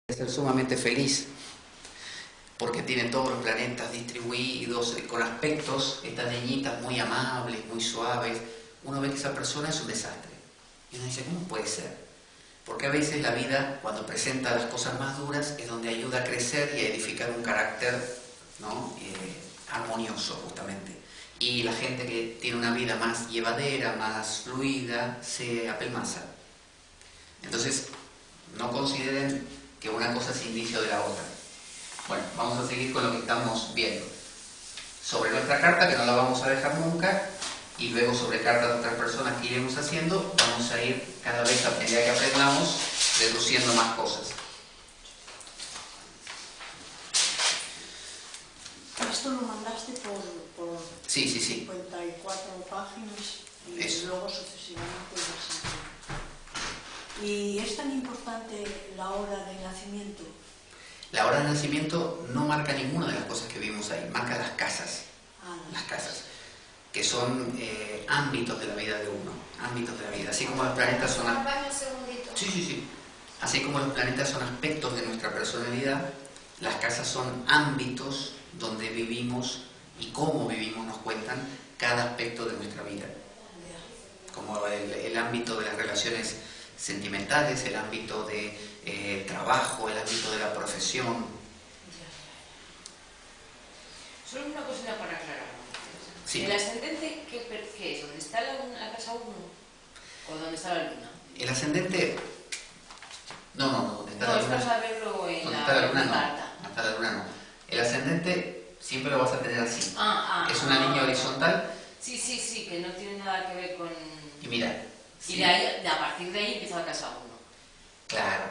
ser sumamente feliz porque tiene todos los planetas distribuidos con aspectos, estas niñitas muy amables, muy suaves. Uno ve que esa persona es un desastre y uno dice, ¿cómo puede ser? Porque a veces la vida, cuando presenta las cosas más duras, es donde ayuda a crecer y a edificar un carácter, ¿no? Armonioso, justamente. Y la gente que tiene una vida más llevadera, más fluida, se apelmaza. Entonces, no consideren que una cosa es indicio de la otra. Bueno, vamos a seguir con lo que estamos viendo. Sobre nuestra carta, que no la vamos a dejar nunca, y luego sobre cartas de otras personas que iremos haciendo, vamos a ir cada vez, a medida que aprendamos, deduciendo más cosas. Esto lo mandaste por Sí. 54 páginas y Eso. luego sucesivamente las amplié. ¿Y es tan importante la hora de nacimiento? La hora de nacimiento no marca ninguna de las cosas que vimos ahí, marca las casas. Las casas, que son ámbitos de la vida de uno, ámbitos de la vida. Así como los planetas son... Sí. Así como los planetas son aspectos de nuestra personalidad, las casas son ámbitos donde vivimos y cómo vivimos nos cuentan cada aspecto de nuestra vida. Como el ámbito de las relaciones sentimentales, el ámbito de trabajo, el ámbito de la profesión. Solo una cosita para aclarar. Sí. ¿El ascendente qué es? ¿Dónde está la casa 1? ¿O dónde está la luna? El ascendente... No, donde está la luna. No, es para saberlo en Donde la está la luna, carta. no. Hasta la luna no. El ascendente siempre lo vas a tener así. Es una línea Ah. horizontal. Sí, que no tiene nada que ver con... Y mira. Y de ahí, a partir de ahí empieza la casa 1. Claro.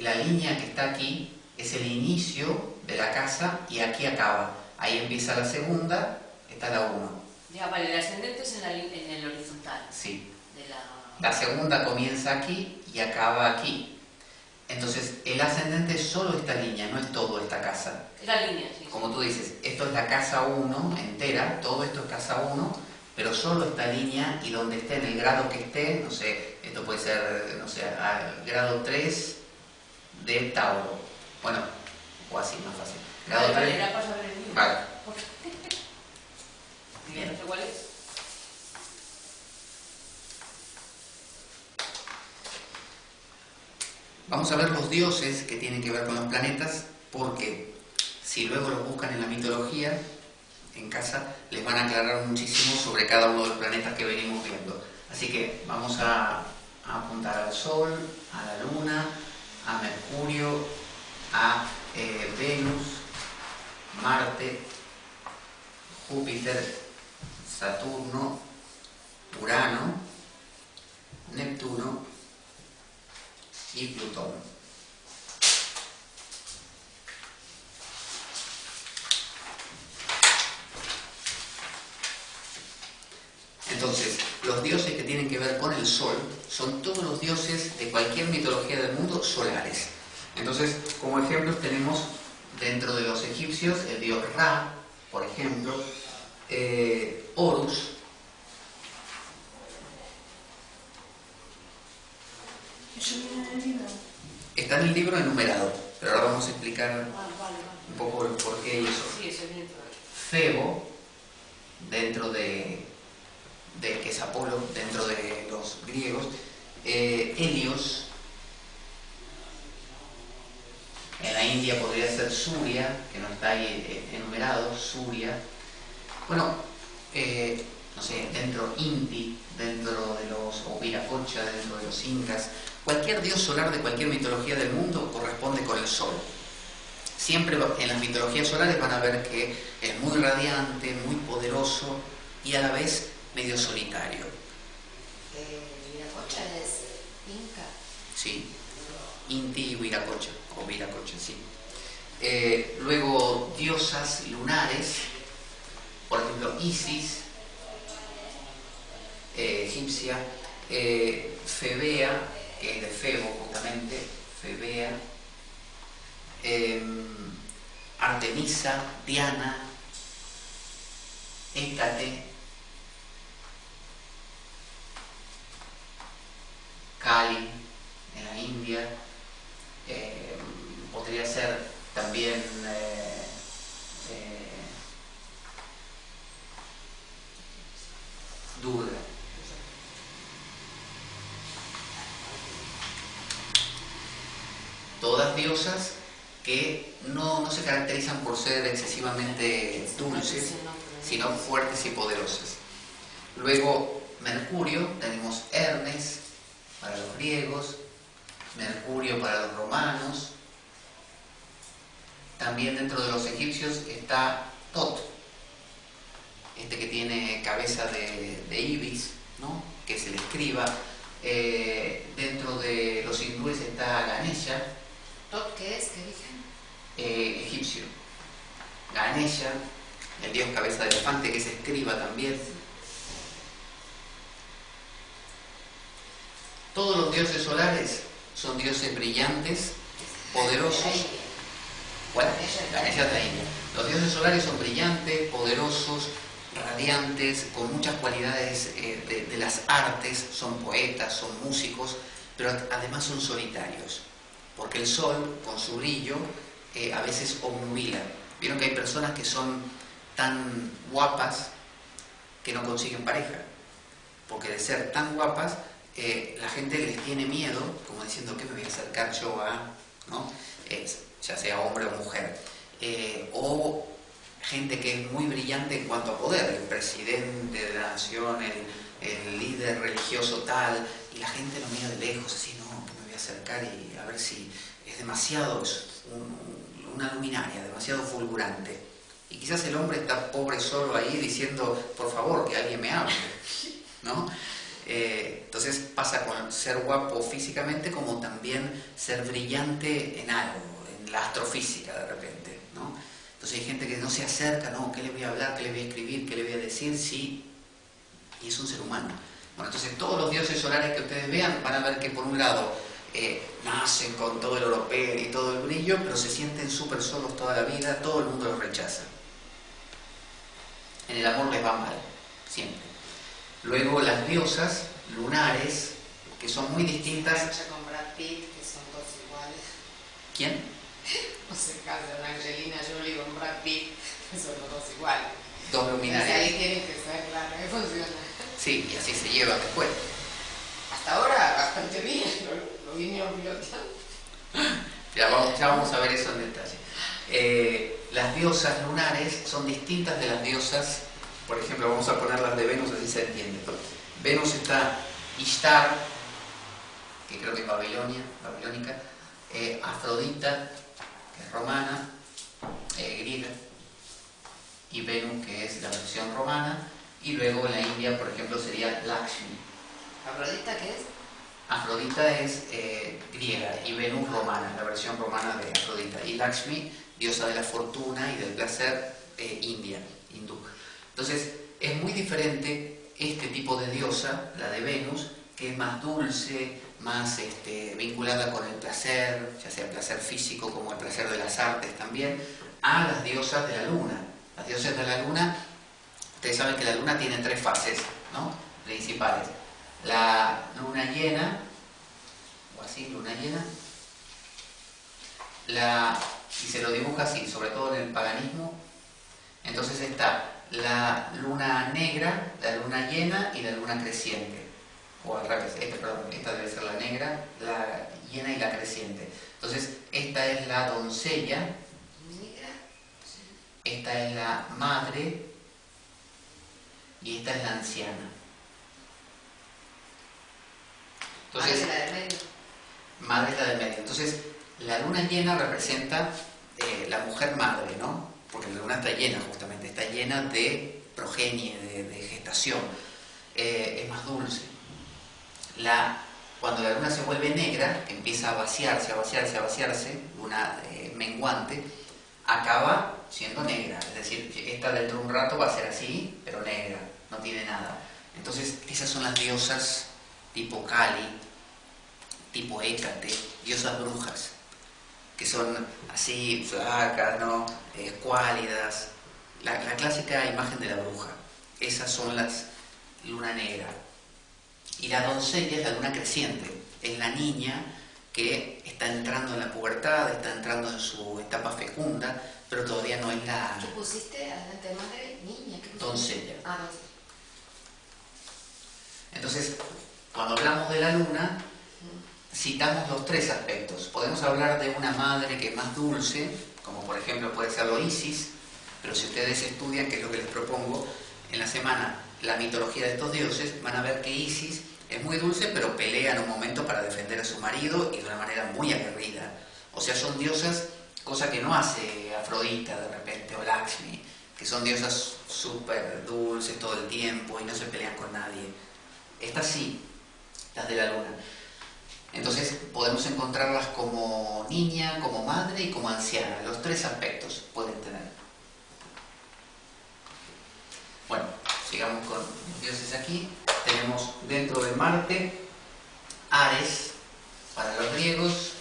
La línea que está aquí es el inicio de la casa y aquí acaba. Ahí empieza la segunda, está la 1. Ya, vale, el ascendente es en el horizontal. Sí. De la... La segunda comienza aquí y acaba aquí. Entonces, el ascendente es solo esta línea, no es todo esta casa. Es la línea, sí. Como tú dices, esto es la casa 1 entera, todo esto es casa 1, pero solo esta línea y donde esté, en el grado que esté, no sé, esto puede ser, no sé, al grado 3 de Tauro. Bueno, o así, más fácil. Grado 3. Era para saber el mío. Vale. Bien, no sé cuál es. Vamos a ver los dioses que tienen que ver con los planetas, porque si luego los buscan en la mitología, en casa, les van a aclarar muchísimo sobre cada uno de los planetas que venimos viendo. Así que vamos a apuntar al Sol, a la Luna, a Mercurio, a Venus, Marte, Júpiter, Saturno, Urano, Neptuno y Plutón. Entonces, los dioses que tienen que ver con el Sol son todos los dioses de cualquier mitología del mundo solares. Entonces, como ejemplos tenemos dentro de los egipcios el dios Ra, por ejemplo, Horus. ¿Eso viene en el libro? Está en el libro enumerado, pero ahora vamos a explicar Vale. un poco el porqué y eso. Sí, eso viene todo. Febo, dentro de que es Apolo, dentro de los griegos, Helios, en la India podría ser Surya, que no está ahí enumerado, Surya. Bueno, no sé, dentro Inti, dentro de los o Viracocha, dentro de los incas, cualquier dios solar de cualquier mitología del mundo corresponde con el sol. Siempre en las mitologías solares van a ver que es muy radiante, muy poderoso y a la vez medio solitario. Viracocha es Inca. Sí, Inti y Viracocha, o Viracocha, sí. Luego diosas lunares, por ejemplo Isis, egipcia, Febea, que es de Febo justamente, Febea, Artemisa, Diana, Hécate, Kali, en la India, podría ser también Durga. Todas diosas que no se caracterizan por ser excesivamente dulces, sino fuertes y poderosas. Luego, Mercurio, tenemos Hermes para los griegos, Mercurio para los romanos. También dentro de los egipcios está Tot, este que tiene cabeza de ibis, ¿no? Que es el escriba. Dentro de los hindúes está Ganesha. ¿Tot qué es? ¿Qué dicen? Egipcio. Ganesha, el dios cabeza de elefante, que es escriba también. Todos los dioses solares son dioses brillantes, poderosos. Bueno, Ganesha es la India. Los dioses solares son brillantes, poderosos, radiantes, con muchas cualidades de las artes, son poetas, son músicos, pero además son solitarios, porque el sol, con su brillo, a veces obnubila. Vieron que hay personas que son tan guapas que no consiguen pareja, porque de ser tan guapas, la gente les tiene miedo, como diciendo, ¿qué me voy a acercar yo a? ¿No? Ya sea hombre o mujer. O gente que es muy brillante en cuanto a poder, el presidente de la nación, el líder religioso tal, y la gente lo mira de lejos, así, no, que me voy a acercar y a ver si es demasiado, una luminaria, demasiado fulgurante. Y quizás el hombre está pobre solo ahí diciendo, por favor, que alguien me hable, ¿no? Entonces pasa con ser guapo físicamente como también ser brillante en algo, en la astrofísica de repente, ¿no? Entonces hay gente que no se acerca, ¿no? ¿Qué le voy a hablar? ¿Qué le voy a escribir? ¿Qué le voy a decir? Sí, y es un ser humano. Bueno, entonces todos los dioses solares que ustedes vean van a ver que por un lado nacen con todo el oropel y todo el brillo, pero se sienten súper solos toda la vida, todo el mundo los rechaza. En el amor les va mal, siempre. Luego las diosas lunares, que son muy distintas. Con Brad Pitt, que son dos iguales. ¿Quién? O se casa una Angelina Jolie con Brad Pitt, que son los dos iguales. Dos luminarias. Ahí tienen que ser claro, que funciona. Sí, y así se lleva después. Hasta ahora bastante bien, lo vinieron pilotando. Ya vamos a ver eso en detalle. Las diosas lunares son distintas de las diosas, por ejemplo, vamos a poner las de Venus, así se entiende. Venus está Ishtar, que creo que es babilónica, Afrodita, que es romana, griega, y Venus, que es la versión romana, y luego en la India, por ejemplo, sería Lakshmi. ¿Afrodita qué es? Afrodita es griega y Venus romana, la versión romana de Afrodita. Y Lakshmi, diosa de la fortuna y del placer, india, hindú. Entonces, es muy diferente este tipo de diosa, la de Venus, que es más dulce, más vinculada con el placer, ya sea el placer físico como el placer de las artes también, a las diosas de la luna. Las diosas de la luna, ustedes saben que la luna tiene tres fases, ¿no? Principales. La luna llena, o así, luna llena, y se lo dibuja así, sobre todo en el paganismo. Entonces está la luna negra, la luna llena y la luna creciente. O al revés, esta debe ser la negra, la llena y la creciente. Entonces, esta es la doncella, esta es la madre y esta es la anciana. Entonces, madre es la del medio. Madre es la del medio. Entonces, la luna llena representa la mujer madre, ¿no? Porque la luna está llena, justamente, está llena de progenie, de gestación. Es más dulce. Cuando la luna se vuelve negra, que empieza a vaciarse, luna menguante, acaba siendo negra. Es decir, esta dentro de un rato va a ser así, pero negra, no tiene nada. Entonces, esas son las diosas tipo Kali, tipo Hécate, diosas brujas, que son así flacas, ¿no? Escuálidas, la clásica imagen de la bruja. Esas son las luna negra. Y la doncella es la luna creciente, es la niña que está entrando en la pubertad, avanzada, está entrando en su etapa fecunda, pero todavía no es la ¿Qué pusiste? Adelante, madre, niña. ¿Qué pusiste? doncella. Ah, doncella. Entonces, cuando hablamos de la luna, citamos los tres aspectos. Podemos hablar de una madre que es más dulce, como por ejemplo puede serlo Isis, pero si ustedes estudian, que es lo que les propongo, en la semana la mitología de estos dioses, van a ver que Isis es muy dulce, pero pelea en un momento para defender a su marido y de una manera muy aguerrida. O sea, son diosas, cosa que no hace Afrodita de repente, o Lakshmi, que son diosas súper dulces todo el tiempo y no se pelean con nadie. Estas sí, las de la luna. Entonces podemos encontrarlas como niña, como madre y como anciana. Los tres aspectos pueden tener. Bueno, sigamos con los dioses aquí. Tenemos dentro de Marte, Ares para los griegos,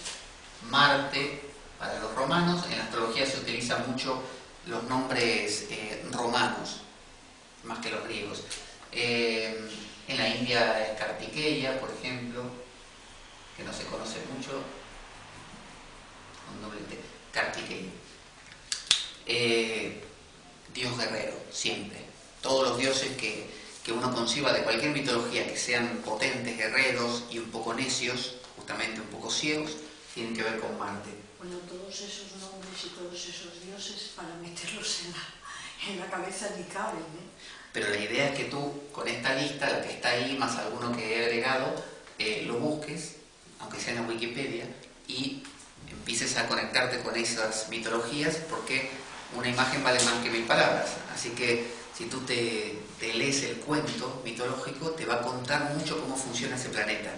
Marte para los romanos. En la astrología se utilizan mucho los nombres romanos, más que los griegos. En la India es Kartikeya, por ejemplo, que no se conoce mucho, con doble T, Kartikeya. Dios guerrero, siempre. Todos los dioses que uno conciba de cualquier mitología, que sean potentes, guerreros y un poco necios, justamente un poco ciegos, tienen que ver con Marte. Bueno, todos esos nombres y todos esos dioses, para meterlos en la cabeza ni caben, ¿eh? Pero la idea es que tú, con esta lista, la que está ahí, más alguno que he agregado, lo busques, aunque sea en la Wikipedia, y empieces a conectarte con esas mitologías, porque una imagen vale más que 1000 palabras. Así que si tú te lees el cuento mitológico, te va a contar mucho cómo funciona ese planeta.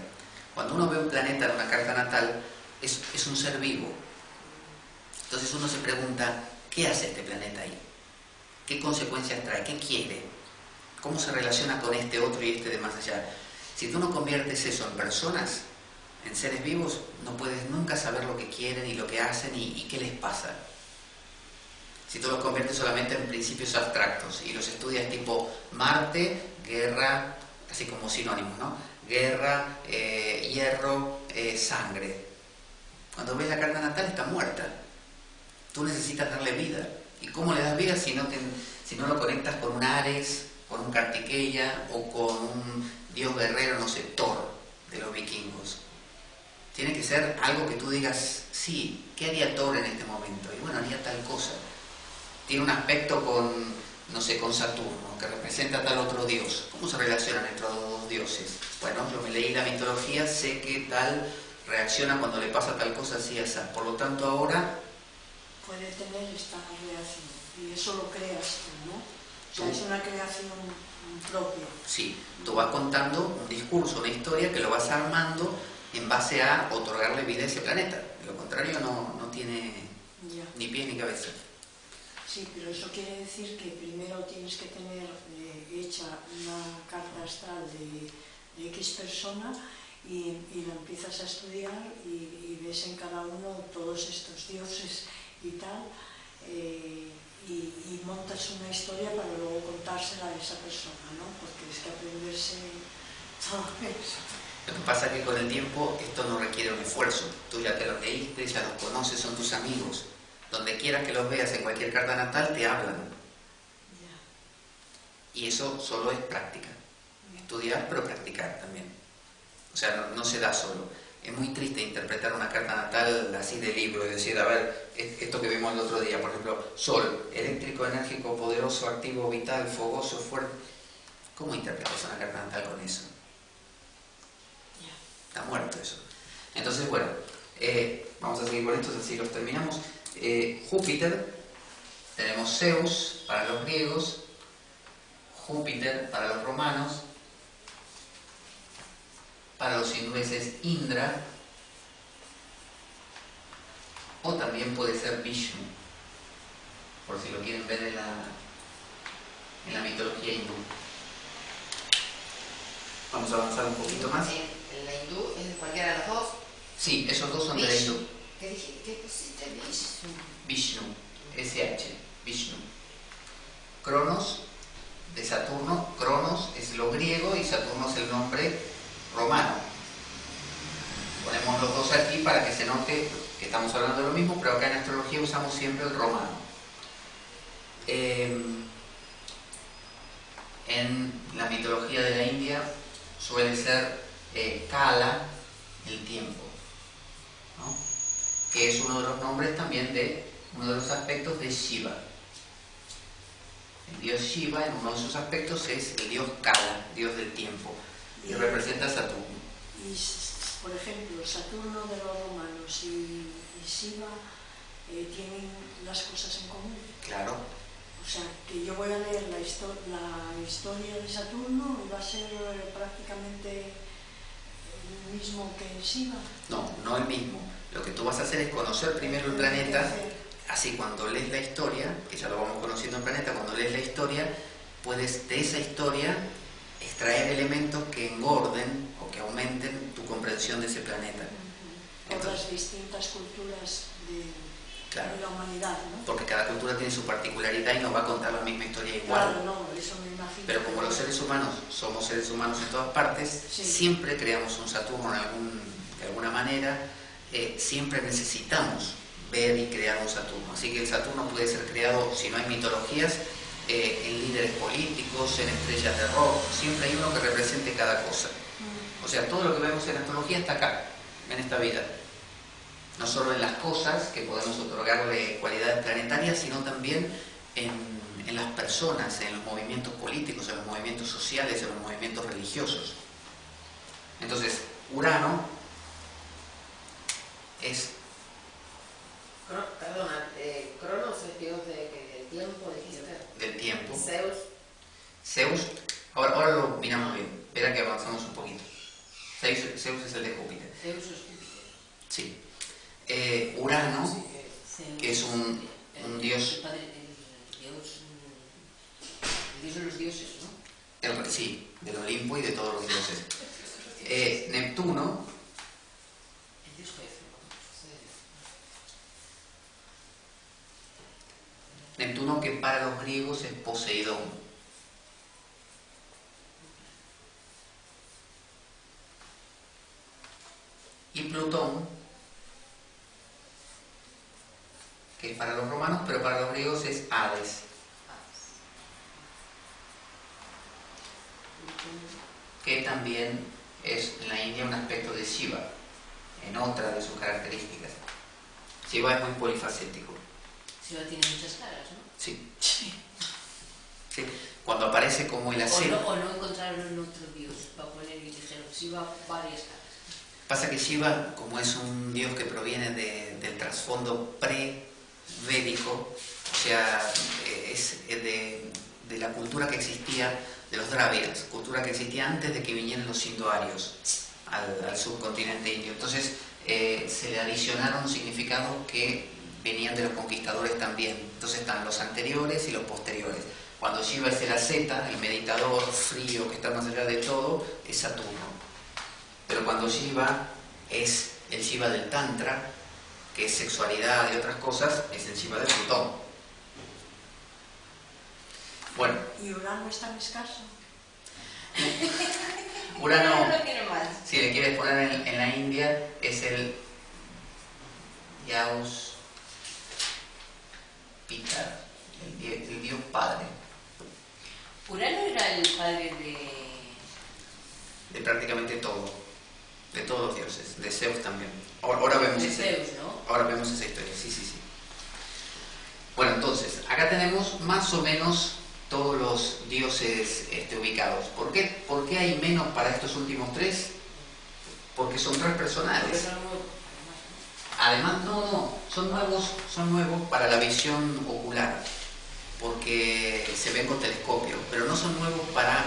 Cuando uno ve un planeta en una carta natal, es un ser vivo. Entonces uno se pregunta, ¿qué hace este planeta ahí? ¿Qué consecuencias trae? ¿Qué quiere? ¿Cómo se relaciona con este otro y este de más allá? Si tú no conviertes eso en personas, en seres vivos, no puedes nunca saber lo que quieren y lo que hacen y qué les pasa. Si tú los conviertes solamente en principios abstractos y los estudias tipo Marte, guerra, así como sinónimos, ¿no? Guerra, hierro, sangre. Cuando ves la carta natal está muerta. Tú necesitas darle vida. ¿Y cómo le das vida si no lo conectas con un Ares, con un Kartikeya o con un dios guerrero, no sé, Thor, de los vikingos? Tiene que ser algo que tú digas, sí, ¿qué haría Thor en este momento? Y bueno, haría tal cosa. Tiene un aspecto con, no sé, con Saturno, que representa a tal otro dios. ¿Cómo se relacionan estos dos dioses? Bueno, yo me leí la mitología, sé que tal reacciona cuando le pasa tal cosa así, así. Por lo tanto, ahora puede tener esta reacción, y eso lo creas tú, ¿no? O sea, es una creación propia. Sí, tú vas contando un discurso, una historia que lo vas armando en base a otorgarle vida a ese planeta. De lo contrario no tiene ni pies ni cabeza. Sí, pero eso quiere decir que primero tienes que tener hecha una carta astral de X persona y la empiezas a estudiar y ves en cada uno todos estos dioses y tal, y montas una historia para luego contársela a esa persona, ¿no? Porque es que aprenderse todo eso. Lo que pasa es que con el tiempo esto no requiere un esfuerzo. Tú ya te los leíste, ya los conoces, son tus amigos. Donde quieras que los veas en cualquier carta natal te hablan. Y eso solo es práctica. Estudiar, pero practicar también. O sea, no se da solo. Es muy triste interpretar una carta natal así de libro y decir, a ver, esto que vimos el otro día, por ejemplo, Sol, eléctrico, enérgico, poderoso, activo, vital, fogoso, fuerte. ¿Cómo interpretas una carta natal con eso? Está muerto eso. Entonces, bueno, vamos a seguir con estos, así los terminamos. Júpiter, tenemos Zeus para los griegos, Júpiter para los romanos, para los hindúes es Indra, o también puede ser Vishnu, por si lo quieren ver en la mitología hindú. Vamos a avanzar un poquito más. ¿En la hindú es de cualquiera de los dos? Sí, esos dos son de la hindú. ¿Qué dijiste? ¿Qué pusiste? Vishnu, SH, Vishnu. Cronos, de Saturno. Cronos es lo griego y Saturno es el nombre romano. Ponemos los dos aquí para que se note que estamos hablando de lo mismo, pero acá en astrología usamos siempre el romano. En la mitología de la India suele ser Kala, el tiempo, ¿no? Que es uno de los nombres también de uno de los aspectos de Shiva. El dios Shiva, en uno de sus aspectos, es el dios Kala, dios del tiempo, y representa a Saturno. Y, por ejemplo, Saturno de los romanos y Shiva tienen las cosas en común. Claro. O sea, que yo voy a leer la historia de Saturno y va a ser prácticamente el mismo que Shiva. No, no el mismo. Lo que tú vas a hacer es conocer primero el planeta. Así, cuando lees la historia, que ya lo vamos conociendo en planeta, cuando lees la historia, puedes de esa historia extraer elementos que engorden o que aumenten tu comprensión de ese planeta. Por las distintas culturas de la humanidad, ¿no? Porque cada cultura tiene su particularidad y no va a contar la misma historia igual. Claro, no, eso me imagino. Pero como los seres humanos somos seres humanos en todas partes, sí, siempre creamos un Saturno de alguna manera, siempre necesitamos ver y crear un Saturno. Así que el Saturno puede ser creado, si no hay mitologías, en líderes políticos, en estrellas de rock, siempre hay uno que represente cada cosa. O sea, todo lo que vemos en astrología está acá, en esta vida. No solo en las cosas que podemos otorgarle cualidades planetarias, sino también en las personas, en los movimientos políticos, en los movimientos sociales, en los movimientos religiosos. Entonces, Urano es... Perdona, Cronos es dios del tiempo, dijiste. Del tiempo. Zeus. Zeus, ahora lo miramos bien, verán que avanzamos un poquito. Zeus es el de Júpiter. Zeus es Júpiter. Sí. Urano, que es un dios... El dios de los dioses, ¿no? Sí, del Olimpo y de todos los dioses. Neptuno, el dios jefe. Neptuno, que para los griegos es Poseidón. Y Plutón, que es para los romanos, pero para los griegos es Hades. Que también es en la India un aspecto de Shiva, en otra de sus características. Shiva es muy polifacético. Shiva tiene muchas caras, ¿no? Sí. Sí. Cuando aparece como el acero... O no encontraron otro dios para poner y dijeron Shiva varias caras. Pasa que Shiva, como es un dios que proviene del trasfondo pre-védico, o sea, es de la cultura que existía, de los Drávidas, cultura que existía antes de que vinieran los indoarios al subcontinente indio. Entonces se le adicionaron significados que venían de los conquistadores también. Entonces están los anteriores y los posteriores. Cuando Shiva es el asceta, el meditador frío que está más allá de todo, es Saturno. Pero cuando Shiva es el Shiva del Tantra, que es sexualidad y otras cosas, es el Shiva de Plutón. Bueno. ¿Y Urano es tan escaso? Urano, no tiene más. Si le quieres poner en la India, es el Yaus Pitar, el dios padre. Urano era el padre de prácticamente todo, de todos los dioses, de Zeus también. Ahora vemos de Zeus, ¿no? Ahora vemos esa historia, sí. Bueno, entonces, acá tenemos más o menos todos los dioses ubicados. ¿Por qué hay menos para estos últimos tres? Porque son transpersonales. Además, son nuevos para la visión ocular, porque se ven con telescopio, pero no son nuevos para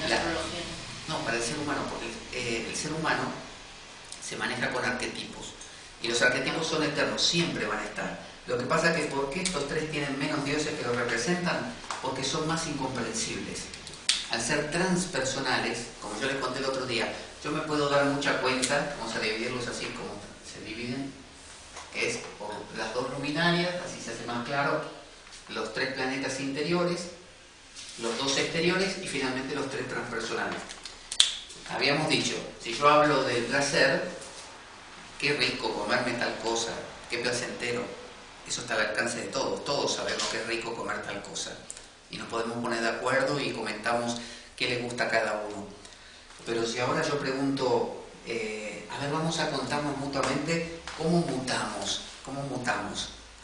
la astrología. No, para el ser humano, porque el ser humano se maneja con arquetipos, y los arquetipos son eternos, siempre van a estar. Lo que pasa es que ¿por qué estos tres tienen menos dioses que los representan? Porque son más incomprensibles. Al ser transpersonales, como yo les conté el otro día, yo me puedo dar mucha cuenta, vamos a dividirlos así como se dividen, que es por las dos luminarias, así se hace más claro, los tres planetas interiores, los dos exteriores y finalmente los tres transpersonales. Habíamos dicho, si yo hablo del placer, qué rico comerme tal cosa, qué placentero. Eso está al alcance de todos. Todos sabemos que es rico comer tal cosa. Y nos podemos poner de acuerdo y comentamos qué le gusta a cada uno. Pero si ahora yo pregunto, a ver, vamos a contarnos mutuamente cómo mutamos,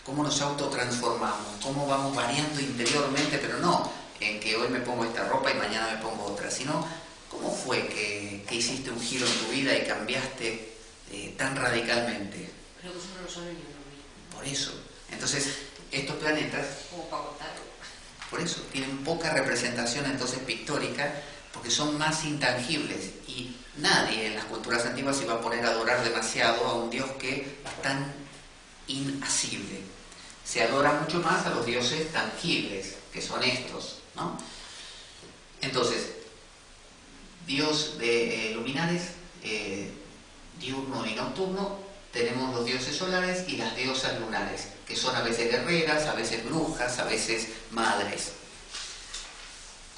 cómo nos autotransformamos, cómo vamos variando interiormente, pero no en que hoy me pongo esta ropa y mañana me pongo otra, sino cómo fue que hiciste un giro en tu vida y cambiaste tan radicalmente. Creo que eso no lo sabe ni uno. Por eso. Entonces, estos planetas, Como para contarlo. por eso, tienen poca representación entonces pictórica, porque son más intangibles y nadie en las culturas antiguas se iba a poner a adorar demasiado a un dios que es tan inasible. Se adora mucho más a los dioses tangibles, que son estos, ¿no? Entonces, dios de luminares, diurno y nocturno, tenemos los dioses solares y las diosas lunares, que son a veces guerreras, a veces brujas, a veces madres.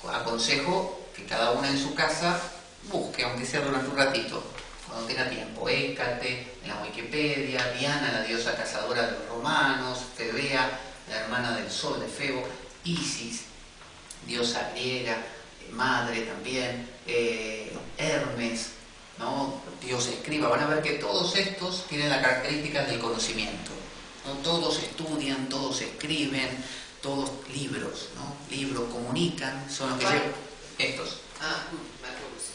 Aconsejo que cada una en su casa busque, aunque sea durante un ratito, cuando tenga tiempo, Hécate en la Wikipedia, Diana, la diosa cazadora de los romanos, Febea, la hermana del sol de Febo, Isis, diosa griega, madre también, Hermes, ¿no? Dios escriba. Van a ver que todos estos tienen las características del conocimiento, ¿no? Todos estudian, todos escriben, todos libros, ¿no? Libros comunican, son los que llevan estos. Ah, me acuerdo, sí.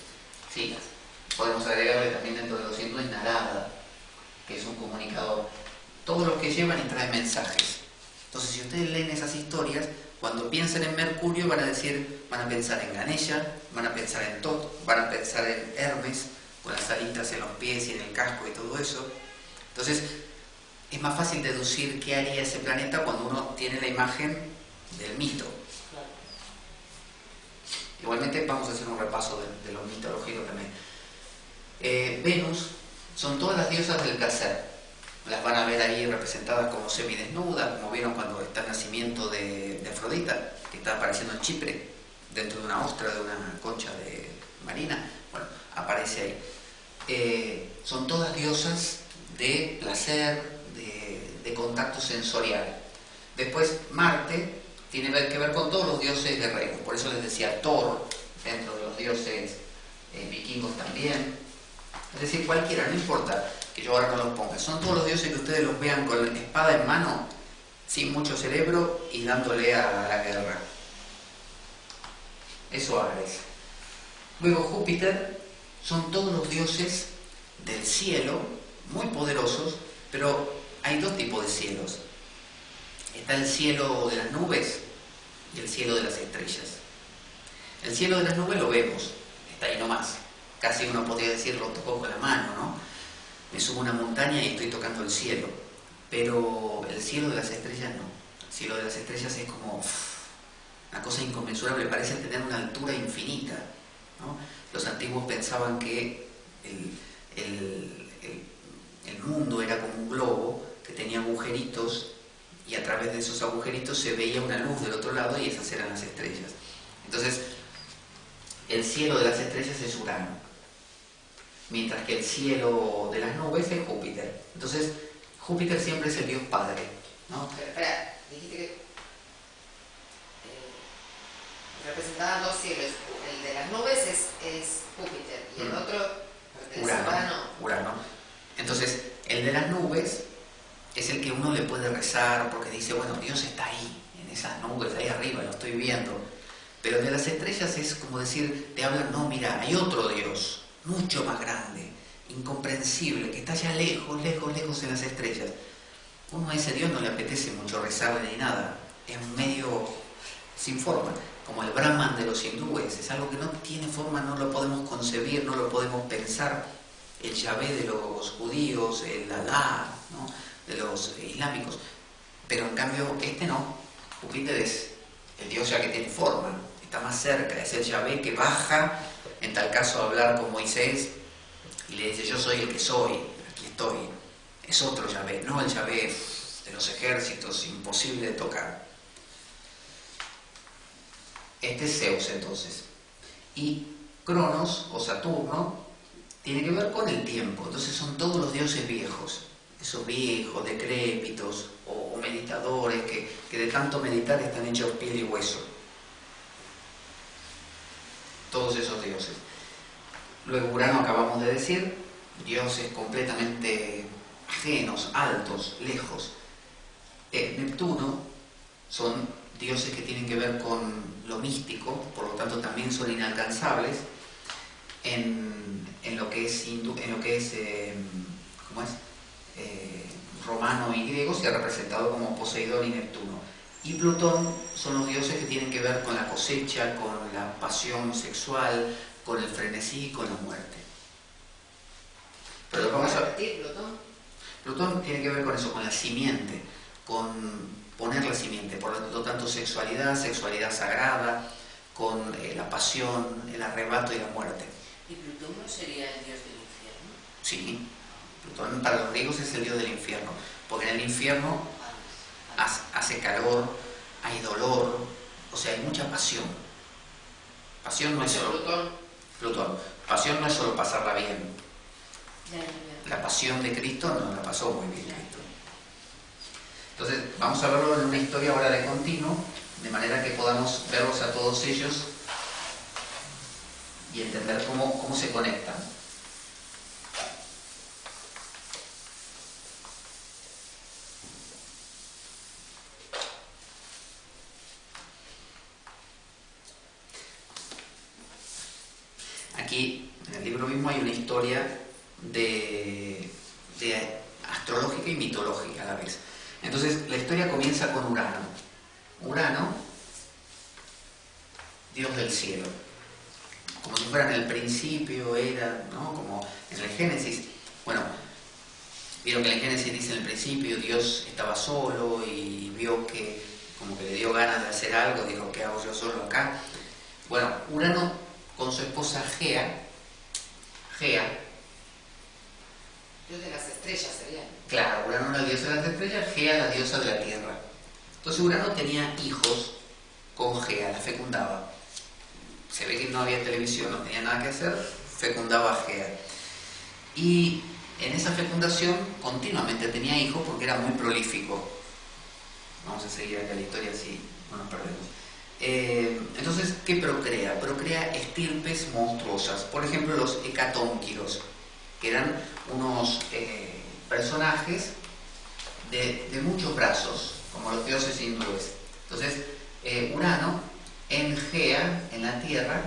Sí, podemos agregarle también dentro de los hindúes Narada, que es un comunicador. Todos los que llevan y traen mensajes. Entonces, si ustedes leen esas historias, cuando piensen en Mercurio van a pensar en Ganesha, van a pensar en Tot, van a pensar en Hermes, con las alitas en los pies y en el casco y todo eso. Entonces, es más fácil deducir qué haría ese planeta cuando uno tiene la imagen del mito. Claro. Igualmente vamos a hacer un repaso de lo mitológico también. Venus son todas las diosas del placer. Las van a ver ahí representadas como semidesnudas, como vieron cuando está el nacimiento de Afrodita, que está apareciendo en Chipre, dentro de una ostra, de una concha de marina. Bueno, aparece ahí. Son todas diosas de placer, de contacto sensorial. Después Marte tiene que ver con todos los dioses guerreros, por eso les decía Thor, dentro de los dioses vikingos también. Es decir, cualquiera, no importa que yo ahora no los ponga. Son todos los dioses que ustedes los vean con la espada en mano, sin mucho cerebro y dándole a la guerra. Eso Ares. Luego Júpiter son todos los dioses del cielo, muy poderosos, pero hay dos tipos de cielos. Está el cielo de las nubes y el cielo de las estrellas. El cielo de las nubes lo vemos, está ahí nomás. Casi uno podría decir, lo tocó con la mano, ¿no? Me subo a una montaña y estoy tocando el cielo. Pero el cielo de las estrellas no. El cielo de las estrellas es como una cosa inconmensurable, parece tener una altura infinita, ¿no? Los antiguos pensaban que el mundo era como un globo que tenía agujeritos y a través de esos agujeritos se veía una luz del otro lado y esas eran las estrellas. Entonces, el cielo de las estrellas es Urano, mientras que el cielo de las nubes es Júpiter. Entonces, Júpiter siempre es el dios padre, ¿no? Pero espera, dijiste que representaban dos cielos. El de las nubes es Júpiter y el otro pertenece a Urano. Entonces, el de las nubes es el que uno le puede rezar porque dice, bueno, Dios está ahí, en esas nubes, ahí arriba, lo estoy viendo. Pero el de las estrellas es como decir, te hablan, no, mira, hay otro Dios, mucho más grande, incomprensible, que está allá lejos, lejos, lejos en las estrellas. Uno a ese Dios no le apetece mucho rezarle ni nada, es medio sin forma, como el Brahman de los hindúes, es algo que no tiene forma, no lo podemos concebir, no lo podemos pensar. El Yahvé de los judíos, el Alá, ¿no?, de los islámicos, pero en cambio este no. Júpiter es el Dios ya que tiene forma, está más cerca, es el Yahvé que baja, en tal caso a hablar con Moisés y le dice, yo soy el que soy, aquí estoy. Es otro Yahvé, no el Yahvé de los ejércitos, imposible de tocar. Este es Zeus entonces. Y Cronos o Saturno tiene que ver con el tiempo, entonces son todos los dioses viejos. esos viejos, decrépitos o meditadores que de tanto meditar están hechos piel y hueso. Todos esos dioses. Luego Urano, acabamos de decir, dioses completamente ajenos, altos, lejos. Neptuno son dioses que tienen que ver con lo místico, por lo tanto también son inalcanzables en lo que es ¿cómo es? Romano y griego, se ha representado como Poseidón y Neptuno. Y Plutón son los dioses que tienen que ver con la cosecha, con la pasión sexual, con el frenesí y con la muerte. Pero vamos a repetir, Plutón. Plutón tiene que ver con eso, con la simiente, con poner la simiente, por lo tanto sexualidad sagrada, con la pasión, el arrebato y la muerte. ¿Y Plutón no sería el dios del infierno? Sí, Plutón para los griegos es el dios del infierno, porque en el infierno hace calor, hay dolor, o sea, hay mucha pasión. Pasión no es solo Plutón. Pasión no es solo pasarla bien. La pasión de Cristo no la pasó muy bien Cristo. Entonces, vamos a verlo en una historia ahora de continuo, de manera que podamos verlos a todos ellos y entender cómo se conectan. Aquí, en el libro mismo, hay una historia de astrológica y mitológica a la vez. Entonces, la historia comienza con Urano. Urano, dios del cielo. Como si fuera en el principio, era, ¿no? Como en el Génesis. Bueno, vieron que en el Génesis dice en el principio Dios estaba solo y vio que como que le dio ganas de hacer algo, dijo, ¿qué hago yo solo acá? Bueno, Urano con su esposa Gea, Dios de las estrellas sería. Claro, Urano era la diosa de las estrellas, Gea la diosa de la tierra. Entonces Urano tenía hijos con Gea, la fecundaba. Se ve que no había televisión, no tenía nada que hacer, fecundaba a Gea. Y en esa fecundación continuamente tenía hijos porque era muy prolífico. Vamos a seguir acá la historia así no nos perdemos. Entonces, ¿qué procrea? Procrea estirpes monstruosas. Por ejemplo, los hecatónquiros, que eran unos personajes de muchos brazos, como los dioses hindúes. Entonces, Urano en Gea, en la Tierra,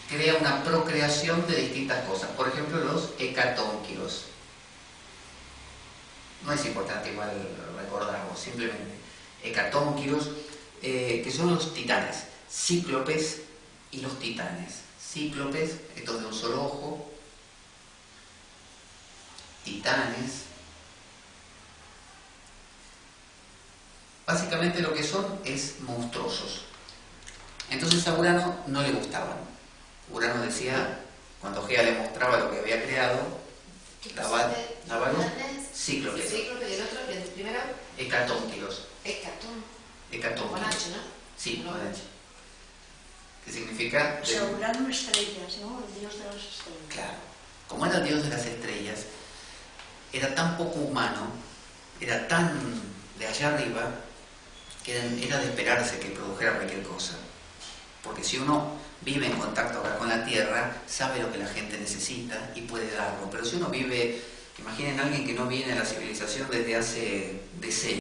crea una procreación de distintas cosas. Por ejemplo, los hecatónquiros. No es importante igual recordarlo, simplemente. Hecatónquiros, que son los titanes, cíclopes y los titanes. Cíclopes, estos de un solo ojo, titanes. Básicamente lo que son es monstruosos. Entonces a Urano no le gustaban. Urano decía, cuando Gea le mostraba lo que había creado, daba luz, cíclopes. Cíclope y el otro, el primero, Hecatónquiros. Hecatónquiros. Con H, ¿no? Sí, con H. ¿Qué significa? O sea, Urano estrellas, ¿no? El dios de las estrellas. Claro. Como era el dios de las estrellas, era tan poco humano, era tan de allá arriba, que era de esperarse que produjera cualquier cosa. Porque si uno vive en contacto acá con la Tierra, sabe lo que la gente necesita y puede darlo. Pero si uno vive, imaginen a alguien que no viene a la civilización desde hace decenios,